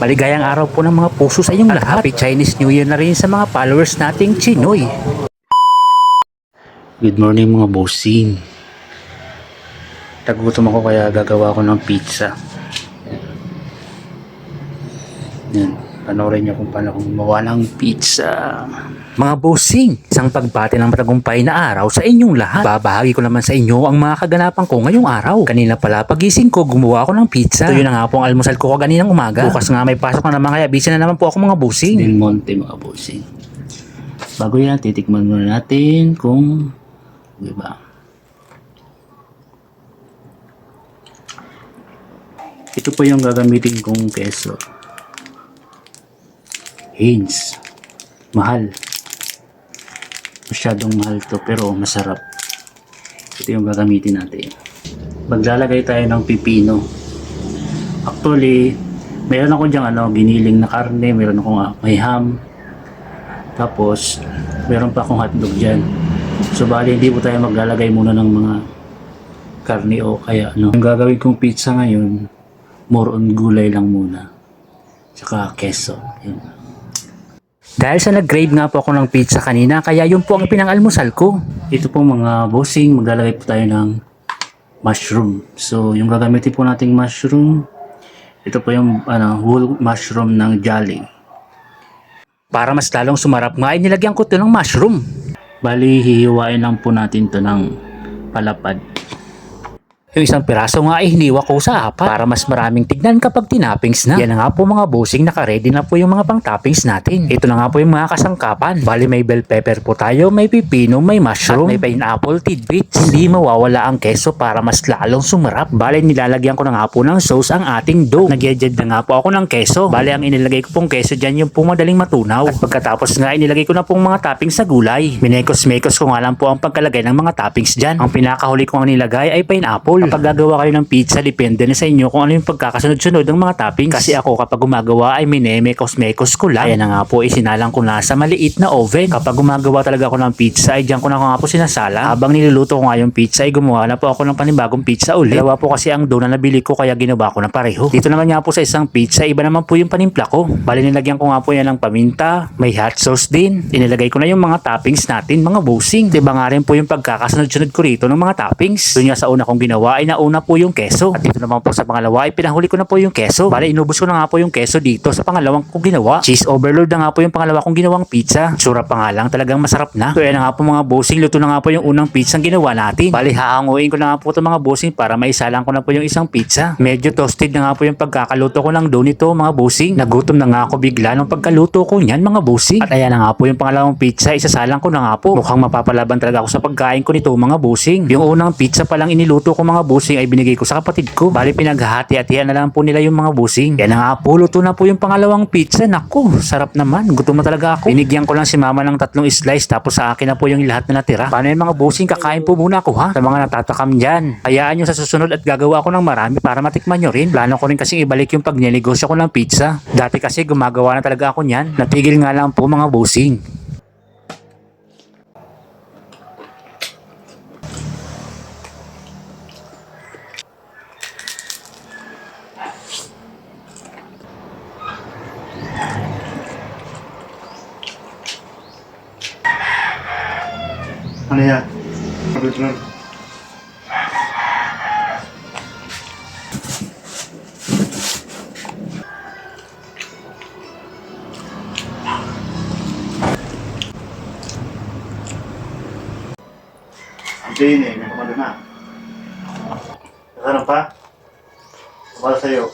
Maligayang araw po ng mga puso sa inyong lahat. Happy Chinese New Year na rin sa mga followers nating Chinoy. Good morning mga bossing. Nagutom ako kaya gagawa ko ng pizza. Yan, panoorin niyo kung paano gumawa ng pizza. Mga bossing, isang pagbati ng matagumpay na araw sa inyong lahat. Babahagi ko naman sa inyo ang mga kaganapan ko ngayong araw. Kanina pala pagising ko, gumawa ako ng pizza. Ito yun na nga po ang almusal ko kaninang umaga. Bukas nga may pasok na naman kaya busy na naman po ako mga bossing. Del Monte mga bossing. Bago yan, titikman muna natin kung diba? Ito po yung gagamitin kong keso. Heinz. Mahal. Masyadong mahal to pero masarap. Ito yung gagamitin natin. Maglalagay tayo ng pipino. Actually, meron ako dyang giniling na karne, meron akong may ham. Tapos, meron pa akong hotdog dyan. So, bali hindi po tayo maglalagay muna ng mga karne o kaya Yung gagawin kong pizza ngayon, more on gulay lang muna. Tsaka keso. Yun. Dahil sa nag-grave nga po ako ng pizza kanina, kaya yun po ang pinang-almusal ko. Ito po mga bossing, maglalagay po tayo ng mushroom. So, yung gagamitin po nating mushroom, ito po yung whole mushroom ng Jolly. Para mas lalong sumarap nga, ay nilagyan ko ito ng mushroom. Bali, hihiwain lang po natin ito ng palapad. Yung isang piraso nga ay hiniwa ko sa apat para mas maraming tignan kapag tinappings na. Yan na nga po mga bossing, naka-ready na po yung mga pang toppings natin. Ito na nga po yung mga kasangkapan. Bali may bell pepper po tayo, may pipino, may mushroom, at may pineapple tidbits. Hindi mawawala ang keso para mas lalong sumarap. Bali nilalagyan ko na nga po ng sauce ang ating dough. Nagyayad na nga po ako ng keso. Bali ang inilagay ko pong keso dyan yung pong madaling matunaw. At pagkatapos nga inilagay ko na pong mga toppings sa gulay. Minekos-mekos ko nga lang po ang pagkalagay ng mga toppings dyan. Ang pinakahuli ko ang nilagay ay pineapple. Kapag gagawa kayo ng pizza, depende na sa inyo kung ano yung pagkakasunod-sunod ng mga toppings. Kasi ako kapag gumagawa ay minemekos-mekos ko lang. Kaya na nga po isinalang ko na sa maliit na oven. Kapag gumagawa talaga ako ng pizza ay diyan ko na nga po sinasala. Habang niluluto ko nga yung pizza ay gumawa na po ako ng panibagong pizza ulit. Dalawa po kasi ang dough na nabili ko kaya ginawa ko na pareho. Dito naman nga po sa isang pizza, iba naman po yung panimpla ko. Bali nilagyan ko nga po yan ng paminta, may hot sauce din. Inilagay ko na yung mga toppings natin mga bossing. Diba nga rin po yung pagkakasunod-sunod ko rito ng mga toppings. Doon nga sa una kong ginawa ay nauna po yung keso. At dito naman po sa pangalawa ay pinahuli ko na po yung keso. Bale inubos ko na nga po yung keso dito sa pangalawang kong ginawa. Cheese overload na nga po yung pangalawa kong ginawang pizza. Sura pa nga lang talagang masarap na. So yan na nga po mga bossing, luto na nga po yung unang pizza ang ginawa natin. Bale hahanguin ko na nga po ito mga bossing para maisalang ko na po yung isang pizza. Medyo toasted na nga po yung pagkakaluto ko ng dough nito mga bossing. Nagutom na nga ako bigla nung pagkaluto ko niyan mga bossing. At ayan na nga po yung pangalawang pizza, isasalang ko na nga po. Mukhang mapapalaban talaga ako sa pagkain ko nito mga bossing. Yung unang pizza pa lang iniluto ko mga bossing ay binigay ko sa kapatid ko. Bali pinaghahati-hatian na lang po nila yung mga busing. Yan na nga po, luto na po yung pangalawang pizza. Naku, sarap naman. Gutom na talaga ako. Binigyan ko lang si mama ng 3 slice tapos sa akin na po yung lahat na natira. Paano yung mga busing? Kakain po muna ako ha. Sa mga natatakam dyan. Hayaan nyo sa susunod at gagawa ko ng marami para matikman nyo rin. Plano ko rin kasing ibalik yung pagnenegosyo ko ng pizza. Dati kasi gumagawa na talaga ako nyan. Natigil nga lang po mga busing. Ano yan? Pagod lang. Andiyan eh, may kumalo na. Nasaan pa? Kumalo sa'yo.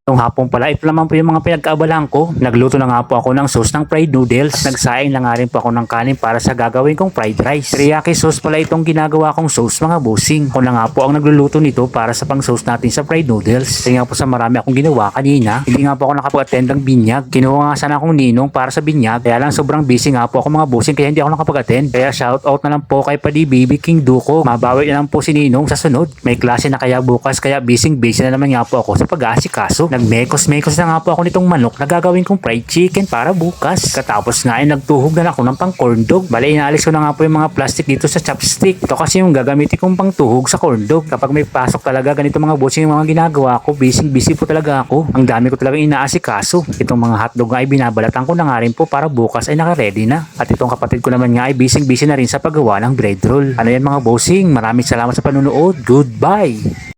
Nung hapon pala, ito naman po yung mga pinagkaabalan ko. Nagluto na nga po ako ng sauce ng fried noodles. Nagsaing na nga rin po ako ng kanin para sa gagawin kong fried rice. Teriyaki sauce pala itong ginagawa kong sauce mga busing. Ako na nga po ang nagluluto nito para sa pang sauce natin sa fried noodles. Kasi nga po sa marami akong ginawa kanina, hindi nga po ako nakapag-attend ng binyag. Kinuha nga sana akong ninong para sa binyag. Kaya lang sobrang busy nga po ako mga busing kaya hindi ako nakapag-attend. Kaya shout out na lang po kay Padi Baby King Duko. Mabawi na lang po si ninong sa sunod. May klase na kaya bukas kaya busy na naman nga po ako sa pag-aasikaso. Nagmekos-mekos na nga po ako nitong manok na gagawin kong fried chicken para bukas. Katapos nga ay nagtuhog na ako ng pang corn dog. Bale, inaalis ko na nga po yung mga plastic dito sa chopstick. Ito kasi yung gagamitin kong pang tuhog sa corn dog. Kapag may pasok talaga ganito mga bossing yung mga ginagawa ko, busy po talaga ako. Ang dami ko talaga inaasikaso. Itong mga hotdog nga ay binabalatan ko na nga rin po para bukas ay naka-ready na. At itong kapatid ko naman nga ay busy na rin sa paggawa ng bread roll. Ano yan mga bossing? Maraming salamat sa panunood. Goodbye!